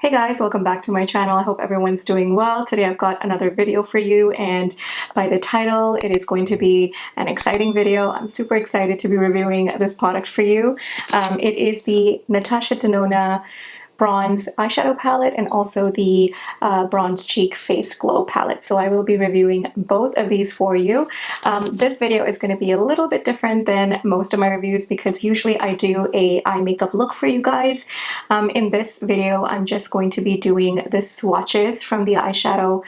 Hey guys, welcome back to my channel. I hope everyone's doing well. Today I've got another video for you, and by the title it is going to be an exciting video. I'm super excited to be reviewing this product for you. It is the Natasha Denona bronze eyeshadow palette and also the bronze cheek face glow palette. So I will be reviewing both of these for you. This video is going to be a little bit different than most of my reviews because usually I do a eye makeup look for you guys. In this video I'm just going to be doing the swatches from the eyeshadow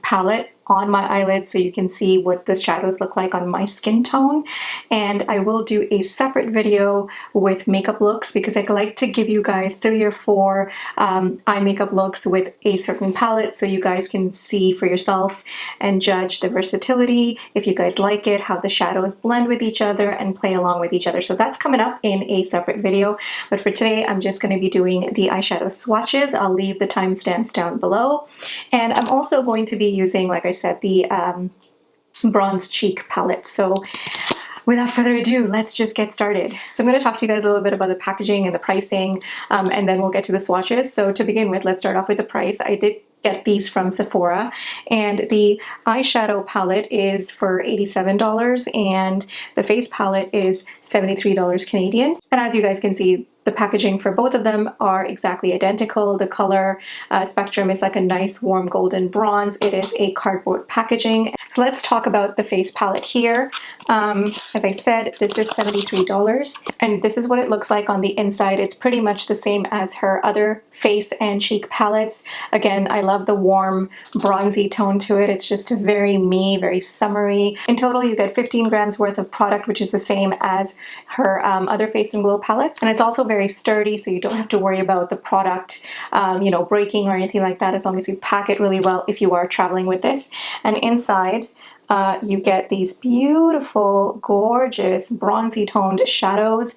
palette on my eyelids so you can see what the shadows look like on my skin tone. And I will do a separate video with makeup looks because I like to give you guys 3 or 4 eye makeup looks with a certain palette so you guys can see for yourself and judge the versatility, if you guys like it, how the shadows blend with each other and play along with each other. So that's coming up in a separate video, but for today I'm just going to be doing the eyeshadow swatches. I'll leave the timestamps down below, and I'm also going to be using, like I said, the bronze cheek palette. So without further ado, let's just get started. So I'm going to talk to you guys a little bit about the packaging and the pricing, and then we'll get to the swatches. So to begin with, let's start off with the price. I did get these from Sephora, and the eyeshadow palette is for $87 and the face palette is $73 Canadian. And as you guys can see, the packaging for both of them are exactly identical. The color spectrum is like a nice warm golden bronze. It is a cardboard packaging. So let's talk about the face palette here. As I said, this is $73 and this is what it looks like on the inside. It's pretty much the same as her other face and cheek palettes. Again, I love the warm bronzy tone to it. It's just very me, very summery. In total, you get 15 grams worth of product, which is the same as her other face and glow palettes. And it's also very sturdy, so you don't have to worry about the product breaking or anything like that, as long as you pack it really well if you are traveling with this. And inside you get these beautiful, gorgeous, bronzy toned shadows.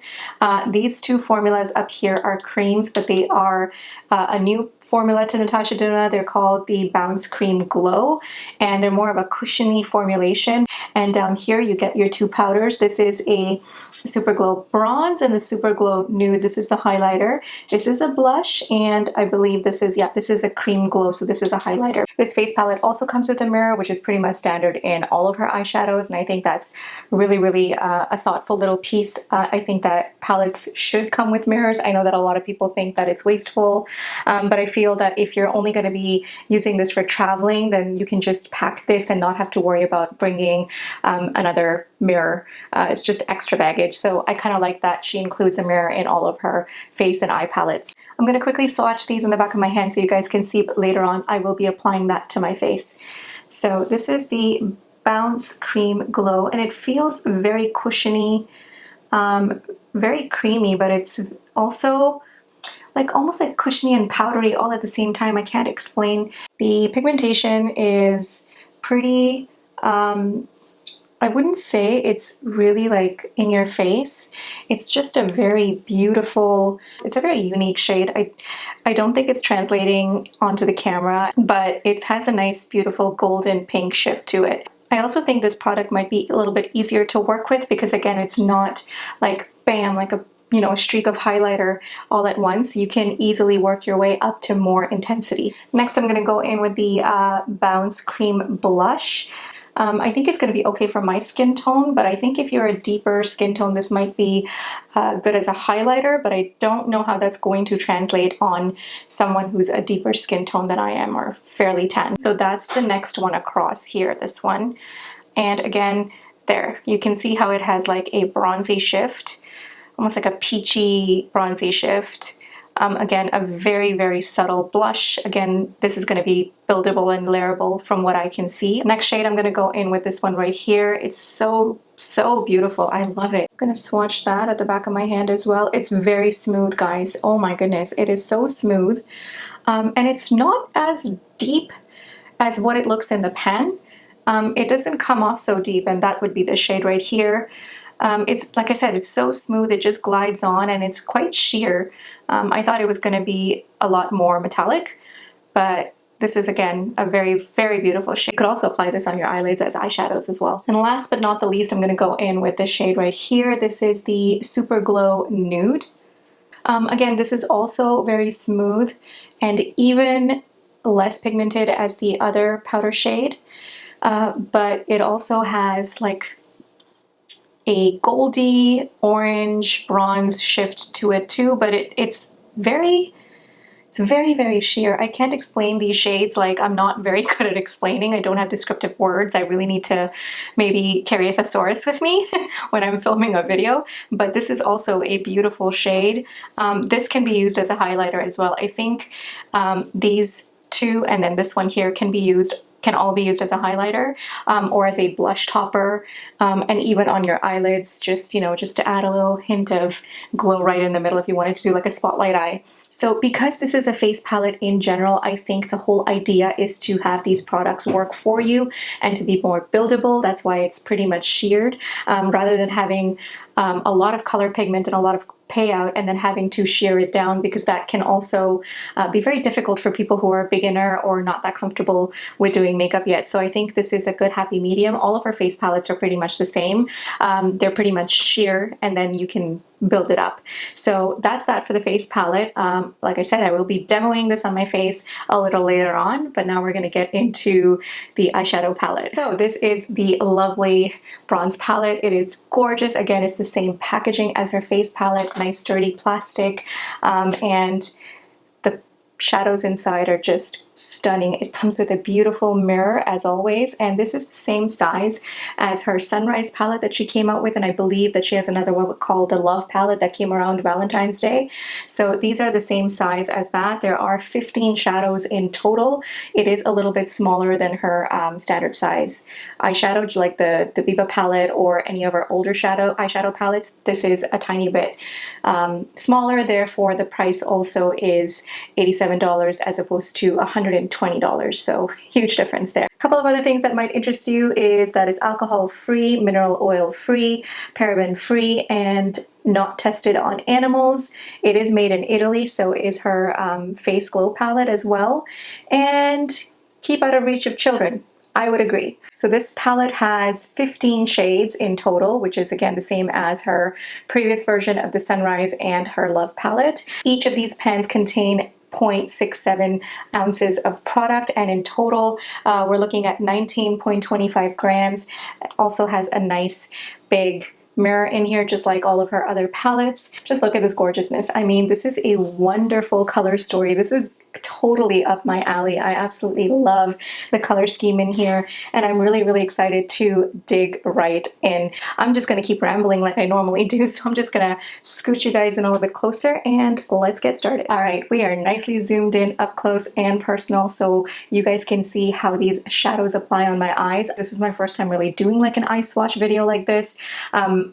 These two formulas up here are creams, but they are a new formula to Natasha Denona. They're called the Bounce Cream Glow, and they're more of a cushiony formulation. And down here you get your 2 powders. This is a Super Glow Bronze and the Super Glow Nude. This is the highlighter. This is a blush, and I believe this is a cream glow, so this is a highlighter. This face palette also comes with a mirror, which is pretty much standard in all of her eyeshadows, and I think that's really a thoughtful little piece. I think that palettes should come with mirrors. I know that a lot of people think that it's wasteful, but I feel that if you're only going to be using this for traveling, then you can just pack this and not have to worry about bringing another mirror. It's just extra baggage. So I kind of like that she includes a mirror in all of her face and eye palettes. I'm going to quickly swatch these in the back of my hand so you guys can see, but later on I will be applying that to my face. So this is the Bounce Cream Glow, and it feels very cushiony, very creamy, but it's also like almost like cushiony and powdery all at the same time. I can't explain. The pigmentation is pretty, I wouldn't say it's really like in your face. It's just a very beautiful, it's a very unique shade. I don't think it's translating onto the camera, but it has a nice, beautiful golden pink shift to it. I also think this product might be a little bit easier to work with because, again, it's not like bam, like a streak of highlighter all at once. You can easily work your way up to more intensity. Next, I'm going to go in with the Bounce Cream Blush. I think it's going to be okay for my skin tone, but I think if you're a deeper skin tone, this might be good as a highlighter, but I don't know how that's going to translate on someone who's a deeper skin tone than I am or fairly tan. So that's the next one across here, this one. And again, there, you can see how it has like a bronzy shift, almost like a peachy bronzy shift. Again, a very subtle blush. Again, this is going to be buildable and layerable from what I can see. Next shade, I'm going to go in with this one right here. It's so beautiful. I love it. I'm going to swatch that at the back of my hand as well. It's very smooth, guys. Oh my goodness, it is so smooth. And it's not as deep as what it looks in the pan. It doesn't come off so deep, and that would be the shade right here. It's like I said, it's so smooth, it just glides on, and it's quite sheer. I thought it was going to be a lot more metallic, but this is, again, a very beautiful shade. You could also apply this on your eyelids as eyeshadows as well. And last but not the least, I'm going to go in with this shade right here. This is the Super Glow Nude. Again, this is also very smooth. and even less pigmented as the other powder shade, but it also has like a goldy orange bronze shift to it too, but it's very very sheer. I can't explain these shades. Like, I'm not very good at explaining. I don't have descriptive words. I really need to maybe carry a thesaurus with me when I'm filming a video. But this is also a beautiful shade. This can be used as a highlighter as well. I think these two and then this one here can all be used as a highlighter, or as a blush topper, and even on your eyelids, just to add a little hint of glow right in the middle if you wanted to do like a spotlight eye. So because this is a face palette in general, I think the whole idea is to have these products work for you and to be more buildable. That's why it's pretty much sheared, rather than having a lot of color pigment and a lot of payout and then having to shear it down, because that can also be very difficult for people who are a beginner or not that comfortable with doing makeup yet. So I think this is a good happy medium. All of our face palettes are pretty much the same. They're pretty much sheer and then you can build it up. So that's that for the face palette. Like I said, I will be demoing this on my face a little later on, but now we're going to get into the eyeshadow palette. So this is the lovely bronze palette. It is gorgeous. Again, it's the same packaging as her face palette, nice sturdy plastic, and the shadows inside are just stunning. It comes with a beautiful mirror as always, and this is the same size as her sunrise palette that she came out with, and I believe that she has another one called the love palette that came around Valentine's Day. So these are the same size as that. There are 15 shadows in total. It is a little bit smaller than her standard size eyeshadow, like the Viva palette or any of our older eyeshadow palettes. This is a tiny bit smaller, therefore the price also is $87 as opposed to $120, so huge difference there. A couple of other things that might interest you is that it's alcohol free, mineral oil free, paraben free, and not tested on animals. It is made in Italy, so is her face glow palette as well, and keep out of reach of children. I would agree. So this palette has 15 shades in total, which is again the same as her previous version of the Sunrise and her Love palette. Each of these pans contain 0.67 ounces of product, and in total we're looking at 19.25 grams. It also has a nice big mirror in here, just like all of her other palettes. Just look at this gorgeousness. I mean, this is a wonderful color story. This is totally up my alley. I absolutely love the color scheme in here, and I'm really excited to dig right in. I'm just going to keep rambling like I normally do, so I'm just going to scooch you guys in a little bit closer and let's get started. All right, we are nicely zoomed in up close and personal so you guys can see how these shadows apply on my eyes. This is my first time really doing like an eye swatch video like this.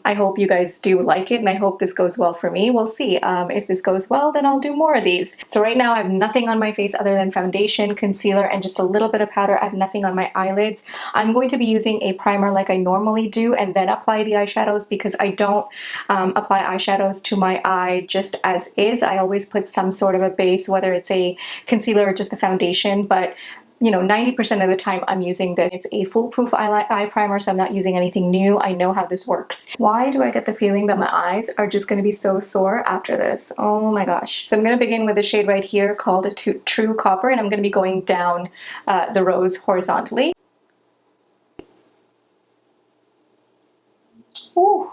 I hope you guys do like it, and I hope this goes well for me. We'll see. If this goes well, then I'll do more of these. So right now I have nothing on my face other than foundation, concealer, and just a little bit of powder. I have nothing on my eyelids. I'm going to be using a primer like I normally do and then apply the eyeshadows, because I don't apply eyeshadows to my eye just as is. I always put some sort of a base, whether it's a concealer or just a foundation, but you know, 90% of the time I'm using this. It's a foolproof eye primer, so I'm not using anything new. I know how this works. Why do I get the feeling that my eyes are just going to be so sore after this? Oh my gosh. So I'm going to begin with a shade right here called True Copper, and I'm going to be going down the rows horizontally. Ooh.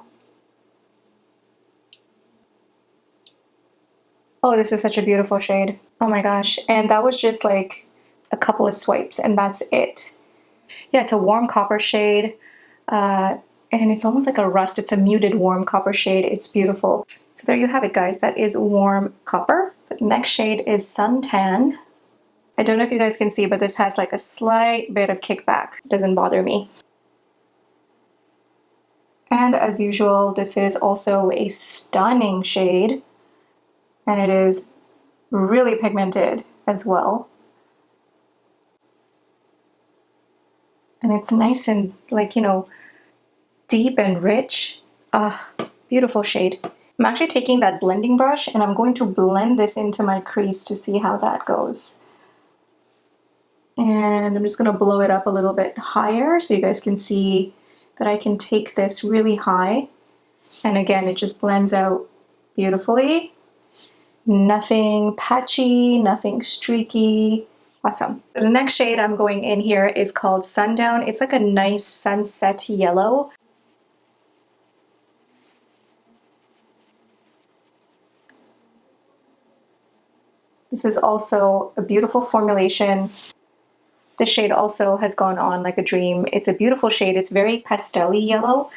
Oh, this is such a beautiful shade. Oh my gosh. And that was just like a couple of swipes and that's it. Yeah, it's a warm copper shade, and it's almost like a rust. It's a muted warm copper shade. It's beautiful. So there you have it, guys. That is warm copper. The next shade is Suntan. I don't know if you guys can see, but this has like a slight bit of kickback. It doesn't bother me. And as usual, this is also a stunning shade, and it is really pigmented as well. And it's nice and like, you know, deep and rich. Beautiful shade. I'm actually taking that blending brush and I'm going to blend this into my crease to see how that goes. And I'm just going to blow it up a little bit higher so you guys can see that I can take this really high. And again, it just blends out beautifully. Nothing patchy, nothing streaky. Awesome. The next shade I'm going in here is called Sundown. It's like a nice sunset yellow. This is also a beautiful formulation. This shade also has gone on like a dream. It's a beautiful shade. It's very pastel-y yellow.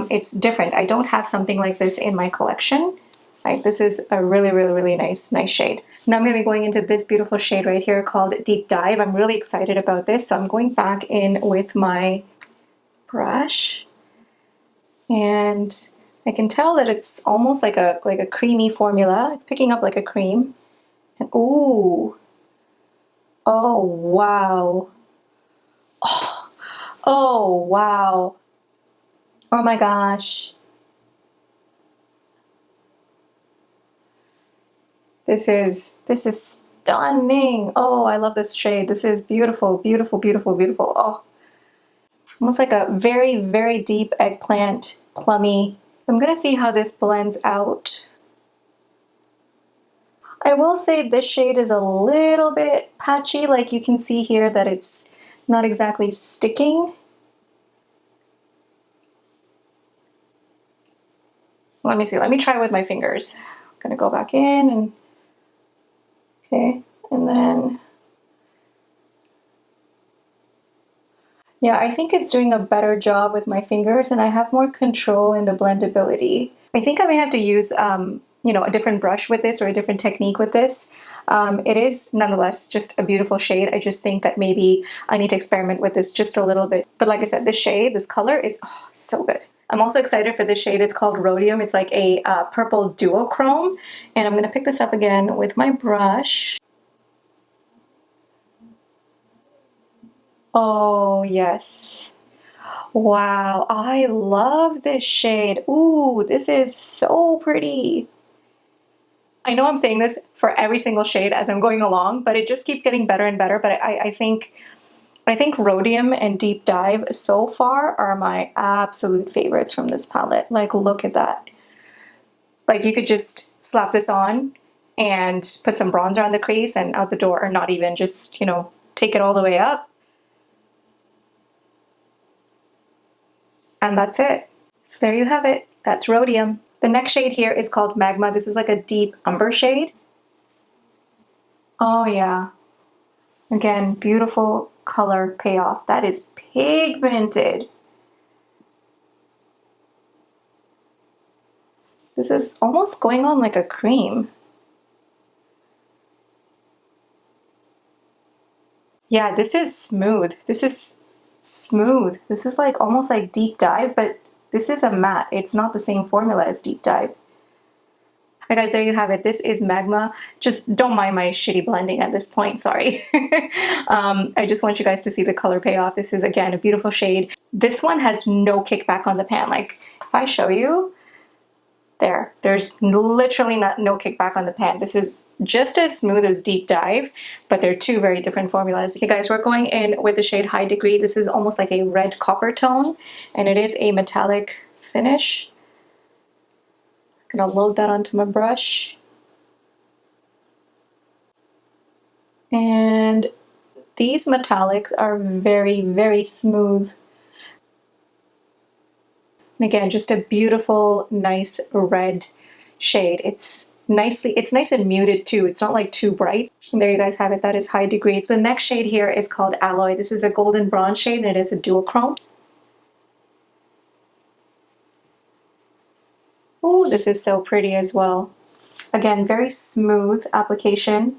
It's different. I don't have something like this in my collection. Like, this is a really, really, really nice shade. Now I'm going to be going into this beautiful shade right here called Deep Dive. I'm really excited about this. So I'm going back in with my brush. And I can tell that it's almost like a creamy formula. It's picking up like a cream. And ooh. Oh, wow. Oh, wow. Oh my gosh. This is stunning. Oh, I love this shade. This is beautiful, beautiful, beautiful, beautiful. Oh, almost like a very, very deep eggplant, plummy. So I'm gonna see how this blends out. I will say this shade is a little bit patchy. Like, you can see here that it's not exactly sticking. Let me see. Let me try with my fingers. I'm gonna go back in and okay, and then yeah, I think it's doing a better job with my fingers and I have more control in the blendability. I think I may have to use, you know, a different brush with this or a different technique with this. It is nonetheless just a beautiful shade. I just think that maybe I need to experiment with this just a little bit. But like I said, this shade, this color is so good. I'm also excited for this shade. It's called Rhodium. It's like a purple duochrome. And I'm going to pick this up again with my brush. Oh, yes. Wow, I love this shade. Ooh, this is so pretty. I know I'm saying this for every single shade as I'm going along, but it just keeps getting better and better. But I think Rhodium and Deep Dive so far are my absolute favorites from this palette. Like, look at that. Like, you could just slap this on and put some bronzer on the crease and out the door, or not even, just, you know, take it all the way up. And that's it. So there you have it. That's Rhodium. The next shade here is called Magma. This is like a deep umber shade. Oh yeah. Again, beautiful color payoff. That is pigmented. This is almost going on like a cream. Yeah, this is smooth. This is smooth. This is like almost like Deep Dive, but this is a matte. It's not the same formula as Deep Dive. All right, guys, there you have it. This is Magma. Just don't mind my shitty blending at this point, sorry. I just want you guys to see the color payoff. This is, again, a beautiful shade. This one has no kickback on the pan. Like, if I show you, there's literally no kickback on the pan. This is just as smooth as Deep Dive, but they're two very different formulas. Okay, guys, we're going in with the shade High Degree. This is almost like a red copper tone, and it is a metallic finish. I'm gonna load that onto my brush. And these metallics are very, very smooth. And again, just a beautiful, nice red shade. It's nice and muted too. It's not like too bright. And there you guys have it. That is High Degree. So the next shade here is called Alloy. This is a golden bronze shade and it is a duochrome. Oh, this is so pretty as well. Again, very smooth application.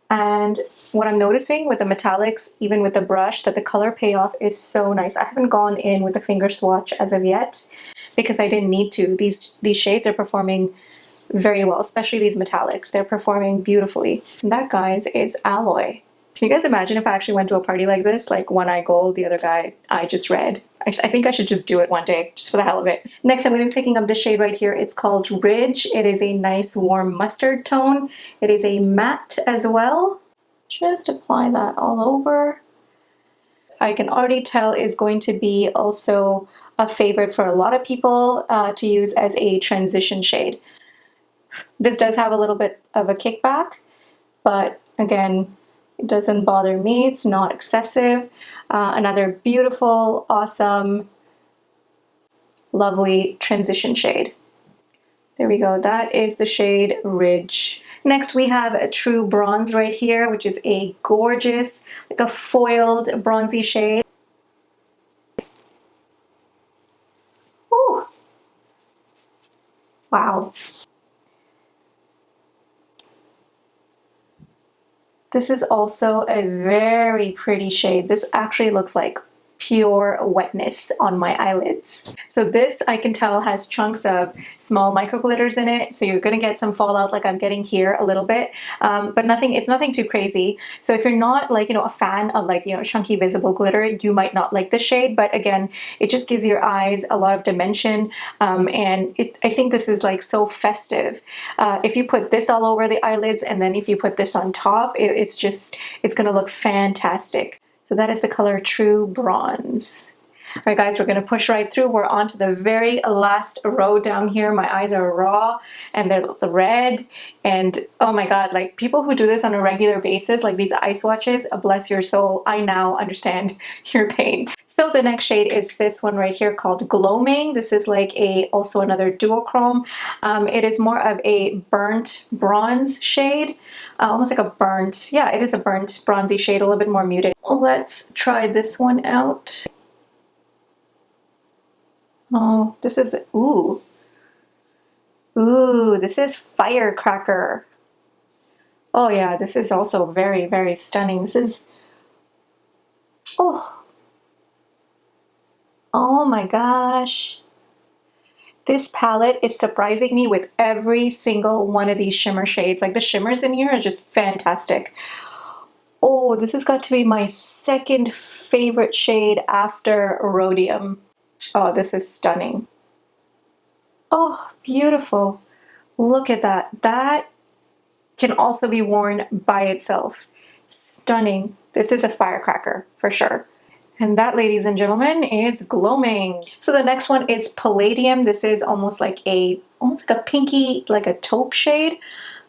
And what I'm noticing with the metallics, even with the brush, that the color payoff is so nice. I haven't gone in with a finger swatch as of yet because I didn't need to. These shades are performing very well, especially these metallics. They're performing beautifully. And that, guys, is Alloy. Can you guys imagine if I actually went to a party like this? Like, one eye gold, the other guy eye just red. I think I should just do it one day, just for the hell of it. Next, I'm going to be picking up this shade right here. It's called Ridge. It is a nice warm mustard tone. It is a matte as well. Just apply that all over. I can already tell it's going to be also a favorite for a lot of people to use as a transition shade. This does have a little bit of a kickback, but again, it doesn't bother me. It's not excessive. Another beautiful, awesome, lovely transition shade. There we go. That is the shade Ridge. Next, we have a True Bronze right here, which is a gorgeous, like a foiled bronzy shade. Ooh. Wow. This is also a very pretty shade. This actually looks like pure wetness on my eyelids. So this, I can tell, has chunks of small micro glitters in it, so you're gonna get some fallout like I'm getting here a little bit, but it's nothing too crazy. So if you're not like, a fan of like, chunky visible glitter, you might not like this shade, but again, it just gives your eyes a lot of dimension, and I think this is like so festive. If you put this all over the eyelids and then if you put this on top, it's gonna look fantastic. So that is the color True Bronze. All right, guys, we're gonna push right through. We're on to the very last row down here. My eyes are raw and they're the red. And oh my God, like people who do this on a regular basis, like these eye swatches, bless your soul, I now understand your pain. So the next shade is this one right here called Gloaming. This is like also another duochrome. It is more of a burnt bronze shade. Almost like a burnt, yeah, it is a burnt bronzy shade, a little bit more muted. Let's try this one out. Oh, this is, ooh. Ooh, this is Firecracker. Oh yeah, this is also very, very stunning. This is, oh. Oh my gosh. This palette is surprising me with every single one of these shimmer shades. Like the shimmers in here are just fantastic. Oh, this has got to be my second favorite shade after Rhodium. Oh, this is stunning. Oh, beautiful. Look at that. That can also be worn by itself. Stunning. This is a firecracker for sure. And that, ladies and gentlemen, is Gloaming. So the next one is Palladium. This is almost like a pinky, like a taupe shade.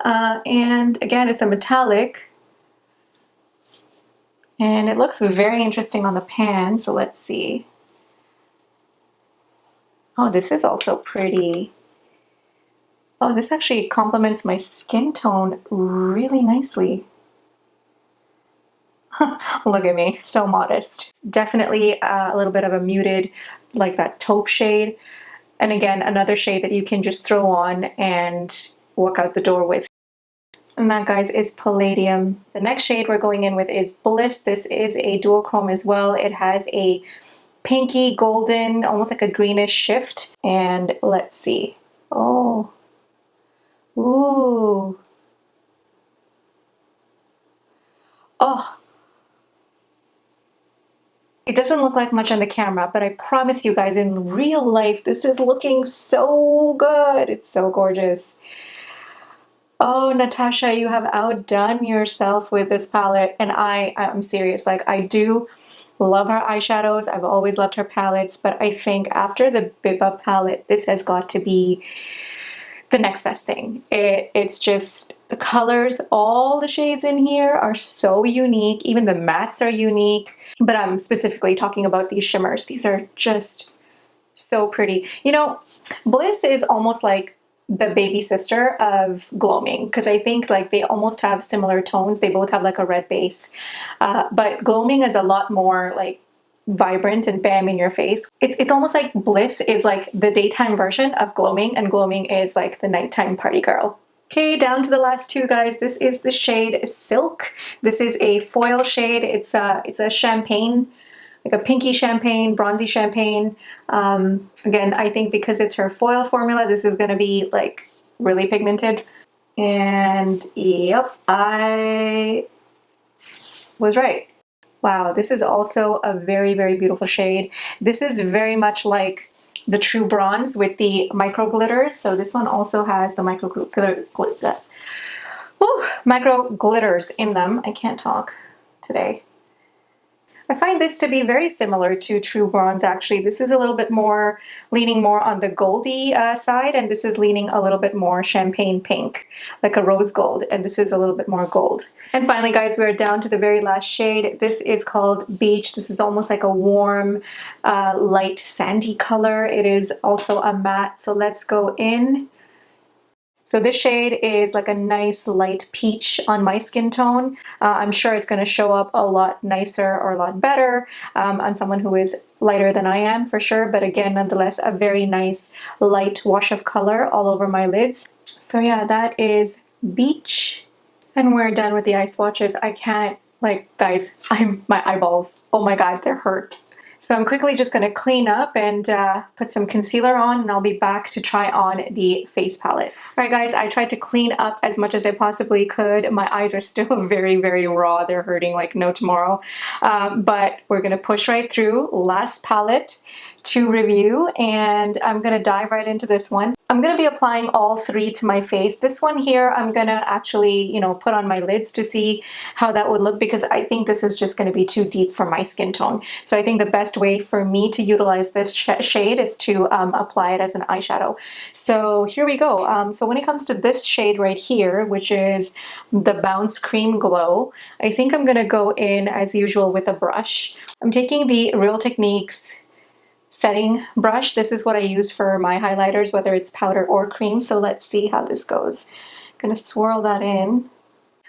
And again, it's a metallic. And it looks very interesting on the pan, so let's see. Oh, this is also pretty. Oh, this actually complements my skin tone really nicely. Look at me, so modest. Definitely a little bit of a muted, like that taupe shade. And again, another shade that you can just throw on and walk out the door with. And that, guys, is Palladium. The next shade we're going in with is Bliss. This is a duochrome as well. It has a pinky golden, almost like a greenish shift. And let's see. Oh. Ooh. Oh. It doesn't look like much on the camera, but I promise you guys, in real life, this is looking so good. It's so gorgeous. Oh, Natasha, you have outdone yourself with this palette, and I'm serious. Like, I do love her eyeshadows. I've always loved her palettes, but I think after the Biba palette, this has got to be the next best thing. It's just the colors, all the shades in here are so unique. Even the mattes are unique, but I'm specifically talking about these shimmers. These are just so pretty. You know, Bliss is almost like the baby sister of Gloaming, because I think like they almost have similar tones. They both have like a red base, but Gloaming is a lot more like vibrant and bam in your face. It's almost like Bliss is like the daytime version of Gloaming, and Gloaming is like the nighttime party girl. Okay, down to the last two, guys. This is the shade Silk. This is a foil shade. It's a champagne, like a pinky champagne, bronzy champagne. Again, I think because it's her foil formula, this is going to be like really pigmented. And yep, I was right. Wow, this is also a very, very beautiful shade. This is very much like the True Bronze with the micro glitters. So this one also has the micro glitters in them. I can't talk today. I find this to be very similar to True Bronze, actually. This is a little bit more, leaning more on the goldy side, and this is leaning a little bit more champagne pink, like a rose gold, and this is a little bit more gold. And finally, guys, we're down to the very last shade. This is called Beach. This is almost like a warm, light sandy color. It is also a matte, so let's go in. So this shade is like a nice light peach on my skin tone. I'm sure it's going to show up a lot nicer or a lot better on someone who is lighter than I am, for sure. But again, nonetheless, a very nice light wash of color all over my lids. So yeah, that is Beach. And we're done with the eye swatches. I can't, like, guys, my eyeballs, oh my God, they're hurt. So I'm quickly just going to clean up and put some concealer on, and I'll be back to try on the face palette. All right, guys, I tried to clean up as much as I possibly could. My eyes are still very, very raw. They're hurting like no tomorrow. But we're going to push right through. Last palette to review, and I'm going to dive right into this one. I'm going to be applying all three to my face. This one here, I'm going to actually, you know, put on my lids to see how that would look, because I think this is just going to be too deep for my skin tone. So I think the best way for me to utilize this shade is to apply it as an eyeshadow. So here we go. So when it comes to this shade right here, which is the Bounce Cream Glow, I think I'm going to go in as usual with a brush. I'm taking the Real Techniques setting brush. This is what I use for my highlighters, whether it's powder or cream. So let's see how this goes. I'm gonna swirl that in.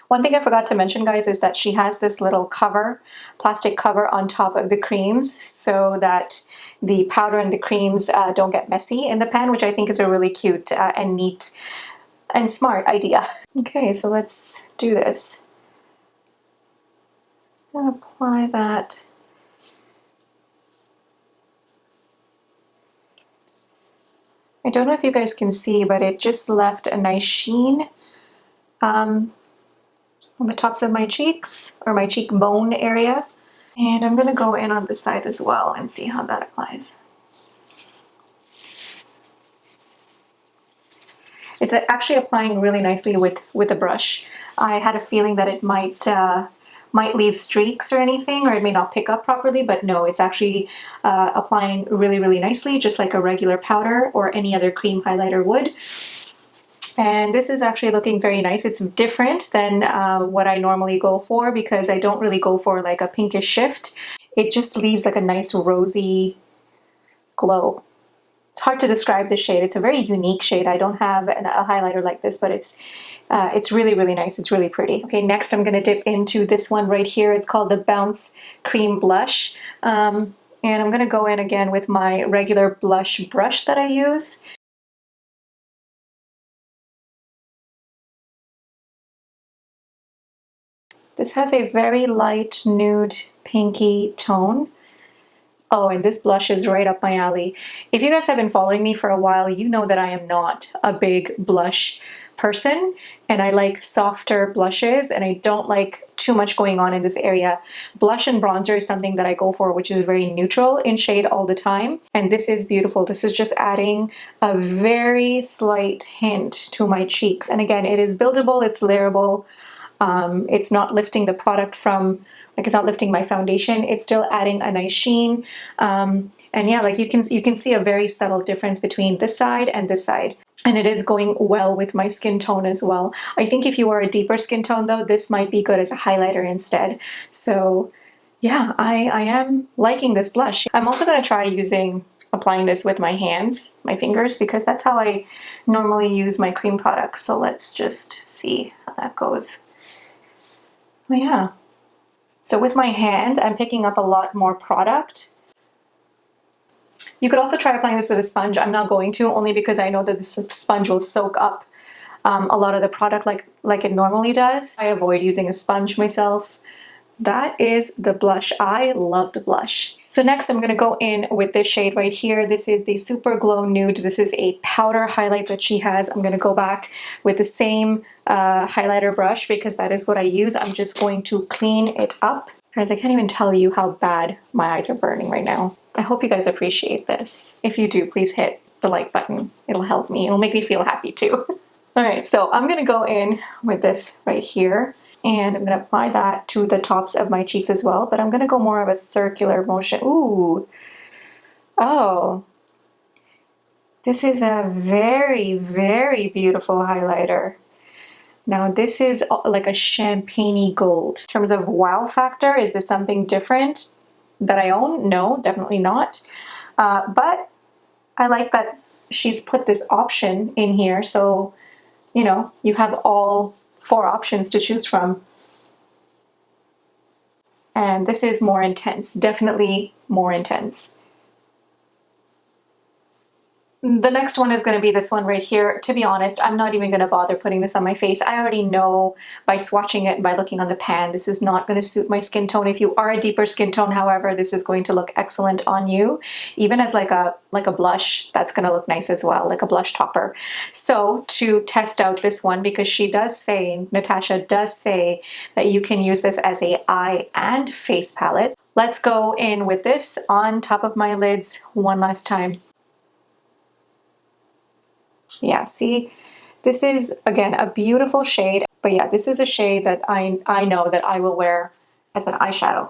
One thing I forgot to mention, guys, is that she has this little cover, plastic cover on top of the creams so that the powder and the creams don't get messy in the pan, which I think is a really cute and neat and smart idea. Okay, so let's do this. I'm gonna apply that. I don't know if you guys can see, but it just left a nice sheen on the tops of my cheeks, or my cheekbone area. And I'm gonna go in on the side as well and see how that applies. It's actually applying really nicely with a brush. I had a feeling that it might leave streaks or anything, or it may not pick up properly, but no, it's actually applying really, really nicely, just like a regular powder or any other cream highlighter would. And this is actually looking very nice. It's different than what I normally go for, because I don't really go for like a pinkish shift. It just leaves like a nice rosy glow. It's hard to describe the shade. It's a very unique shade. I don't have a highlighter like this, but it's really, really nice. It's really pretty. Okay, next I'm going to dip into this one right here. It's called the Bounce Cream Blush. And I'm going to go in again with my regular blush brush that I use. This has a very light nude pinky tone. Oh, and this blush is right up my alley. If you guys have been following me for a while, you know that I am not a big blush person, and I like softer blushes, and I don't like too much going on in this area. Blush and bronzer is something that I go for, which is very neutral in shade all the time, and this is beautiful. This is just adding a very slight hint to my cheeks, and again, it is buildable, it's layerable. It's not lifting the product from, like, it's not lifting my foundation. It's still adding a nice sheen. And yeah, like you can see a very subtle difference between this side and this side. And it is going well with my skin tone as well. I think if you are a deeper skin tone though, this might be good as a highlighter instead. So yeah, I am liking this blush. I'm also going to try applying this with my hands, my fingers, because that's how I normally use my cream products. So let's just see how that goes. Oh yeah. So with my hand, I'm picking up a lot more product. You could also try applying this with a sponge. I'm not going to, only because I know that this sponge will soak up a lot of the product like it normally does. I avoid using a sponge myself. That is the blush. I love the blush. So next I'm going to go in with this shade right here. This is the Super Glow Nude. This is a powder highlight that she has. I'm going to go back with the same highlighter brush, because that is what I use. I'm just going to clean it up. Guys, I can't even tell you how bad my eyes are burning right now. I hope you guys appreciate this. If you do, please hit the like button. It'll help me. It'll make me feel happy too. All right, so I'm going to go in with this right here. And I'm going to apply that to the tops of my cheeks as well, but I'm going to go more of a circular motion. Ooh. Oh. This is a very, very beautiful highlighter. Now this is like a champagne-y gold. In terms of wow factor, is this something different that I own? No, definitely not. But I like that she's put this option in here, so you know, you have all 4 options to choose from. And this is more intense, definitely more intense. The next one is going to be this one right here. To be honest, I'm not even going to bother putting this on my face. I already know by swatching it, by looking on the pan, this is not going to suit my skin tone. If you are a deeper skin tone, however, this is going to look excellent on you. Even as like a blush, that's going to look nice as well, like a blush topper. So to test out this one, because she does say, Natasha does say that you can use this as a eye and face palette. Let's go in with this on top of my lids one last time. Yeah, see, this is, again, a beautiful shade. But yeah, this is a shade that I know that I will wear as an eyeshadow.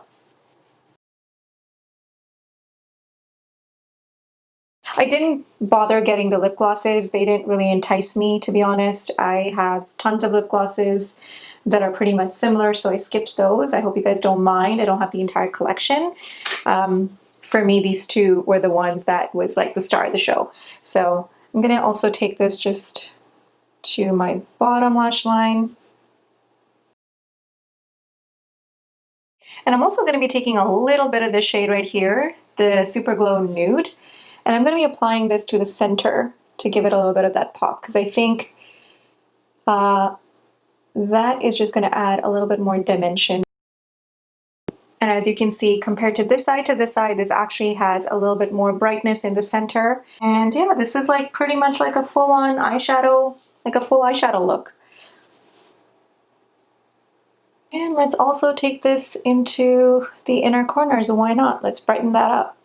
I didn't bother getting the lip glosses. They didn't really entice me, to be honest. I have tons of lip glosses that are pretty much similar, so I skipped those. I hope you guys don't mind. I don't have the entire collection. For me, these two were the ones that was like the star of the show. So I'm gonna also take this just to my bottom lash line. And I'm also going to be taking a little bit of this shade right here, the Super Glow Nude, and I'm going to be applying this to the center to give it a little bit of that pop, because I think that is just going to add a little bit more dimension. And as you can see, compared to this side, this actually has a little bit more brightness in the center. And yeah, this is like pretty much like a full-on eyeshadow, like a full eyeshadow look. And let's also take this into the inner corners. Why not? Let's brighten that up.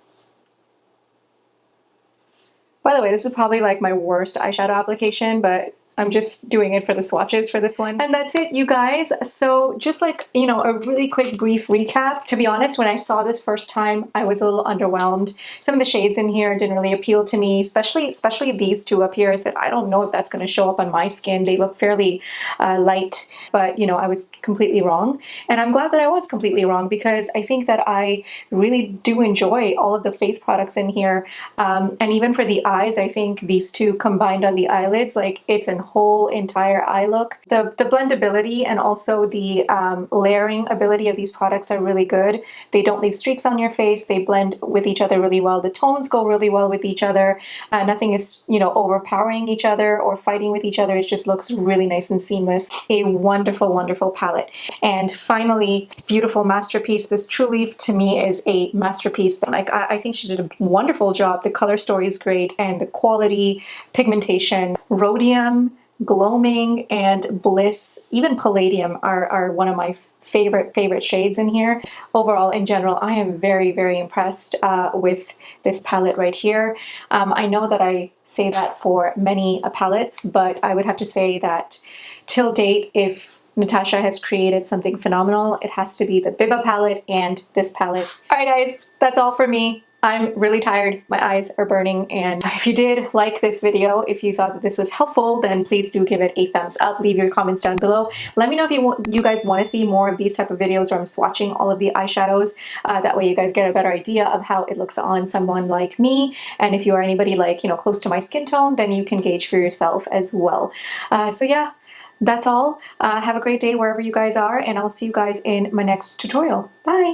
By the way, this is probably like my worst eyeshadow application, but I'm just doing it for the swatches for this one. And that's it, you guys. So just like, you know, a really quick brief recap. To be honest, when I saw this first time, I was a little underwhelmed. Some of the shades in here didn't really appeal to me, especially these two up here. I said, I don't know if that's going to show up on my skin. They look fairly light, but you know, I was completely wrong. And I'm glad that I was completely wrong, because I think that I really do enjoy all of the face products in here. And even for the eyes, I think these two combined on the eyelids, like it's an whole entire eye look. The blendability and also the layering ability of these products are really good. They don't leave streaks on your face. They blend with each other really well. The tones go really well with each other. Nothing is, you know, overpowering each other or fighting with each other. It just looks really nice and seamless. A wonderful, wonderful palette. And finally, beautiful masterpiece. This truly, to me, is a masterpiece. Like, I think she did a wonderful job. The color story is great, and the quality, pigmentation, rhodium, gloaming, and bliss, even palladium are one of my favorite shades in here. Overall, in general, I am very, very impressed with this palette right here. I know that I say that for many palettes, but I would have to say that till date, if Natasha has created something phenomenal, it has to be the Biba palette and this palette. All right, guys, that's all for me. I'm really tired, my eyes are burning, and if you did like this video, if you thought that this was helpful, then please do give it a thumbs up. Leave your comments down below. Let me know if you guys want to see more of these type of videos where I'm swatching all of the eyeshadows. That way you guys get a better idea of how it looks on someone like me, and if you are anybody like, you know, close to my skin tone, then you can gauge for yourself as well. So yeah, that's all. Have a great day wherever you guys are, and I'll see you guys in my next tutorial. Bye!